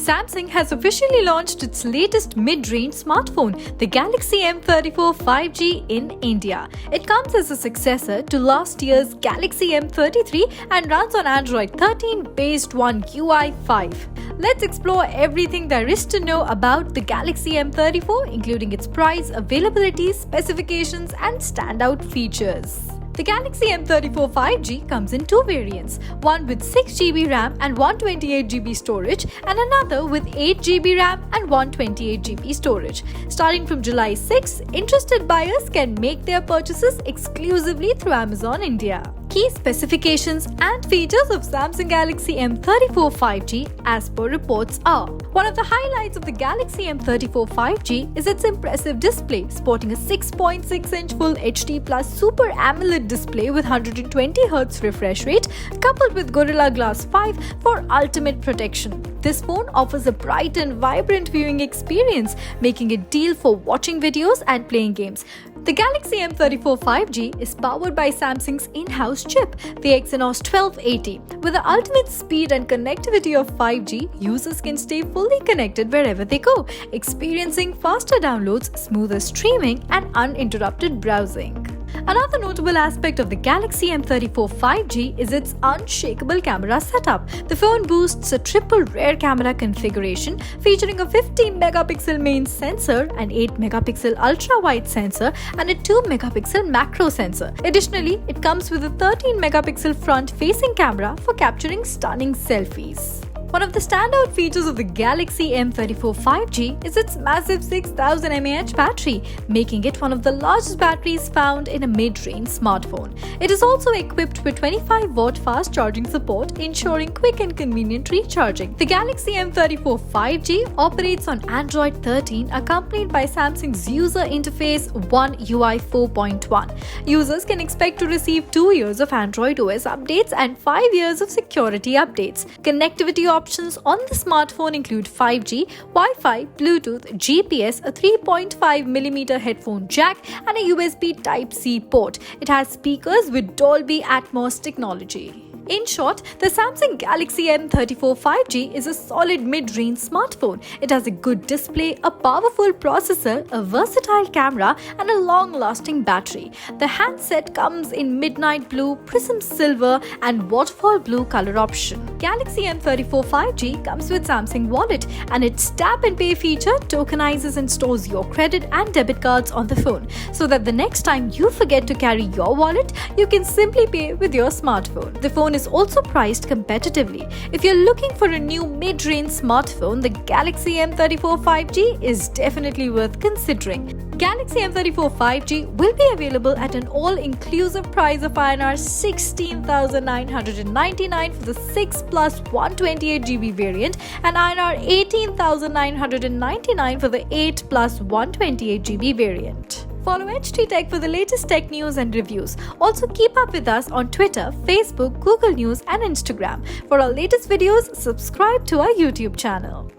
Samsung has officially launched its latest mid-range smartphone, the Galaxy M34 5G in India. It comes as a successor to last year's Galaxy M33 and runs on Android 13 based on UI 5. Let's explore everything there is to know about the Galaxy M34, including its price, availability, specifications, and standout features. The Galaxy M34 5G comes in two variants, one with 6GB RAM and 128GB storage and another with 8GB RAM and 128GB storage. Starting from July 6, interested buyers can make their purchases exclusively through Amazon India. Key specifications and features of Samsung Galaxy M34 5G as per reports are: one of the highlights of the Galaxy M34 5G is its impressive display, sporting a 6.6-inch Full HD Plus Super AMOLED display with 120Hz refresh rate, coupled with Gorilla Glass 5 for ultimate protection. This phone offers a bright and vibrant viewing experience, making it ideal for watching videos and playing games. The Galaxy M34 5G is powered by Samsung's in-house chip, the Exynos 1280. With the ultimate speed and connectivity of 5G, users can stay fully connected wherever they go, experiencing faster downloads, smoother streaming, and uninterrupted browsing. Another notable aspect of the Galaxy M34 5G is its unshakable camera setup. The phone boasts a triple rear camera configuration featuring a 50-megapixel main sensor, an 8-megapixel ultra-wide sensor, and a 2-megapixel macro sensor. Additionally, it comes with a 13-megapixel front-facing camera for capturing stunning selfies. One of the standout features of the Galaxy M34 5G is its massive 6000 mAh battery, making it one of the largest batteries found in a mid-range smartphone. It is also equipped with 25-watt fast charging support, ensuring quick and convenient recharging. The Galaxy M34 5G operates on Android 13, accompanied by Samsung's user interface One UI 4.1. Users can expect to receive 2 years of Android OS updates and 5 years of security updates. Connectivity options on the smartphone include 5G, Wi-Fi, Bluetooth, GPS, a 3.5mm headphone jack, and a USB Type-C port. It has speakers with Dolby Atmos technology. In short, the Samsung Galaxy M34 5G is a solid mid-range smartphone. It has a good display, a powerful processor, a versatile camera, and a long-lasting battery. The handset comes in midnight blue, prism silver, and waterfall blue color option. Galaxy M34 5G comes with Samsung Wallet, and its tap and pay feature tokenizes and stores your credit and debit cards on the phone, so that the next time you forget to carry your wallet, you can simply pay with your smartphone. The phone is also priced competitively. If you're looking for a new mid-range smartphone, the Galaxy M34 5G is definitely worth considering. Galaxy M34 5G will be available at an all-inclusive price of INR 16,999 for the 6 plus 128GB variant and INR 18,999 for the 8 plus 128GB variant. Follow HT Tech for the latest tech news and reviews. Also keep up with us on Twitter, Facebook, Google News, and Instagram. For our latest videos, subscribe to our YouTube channel.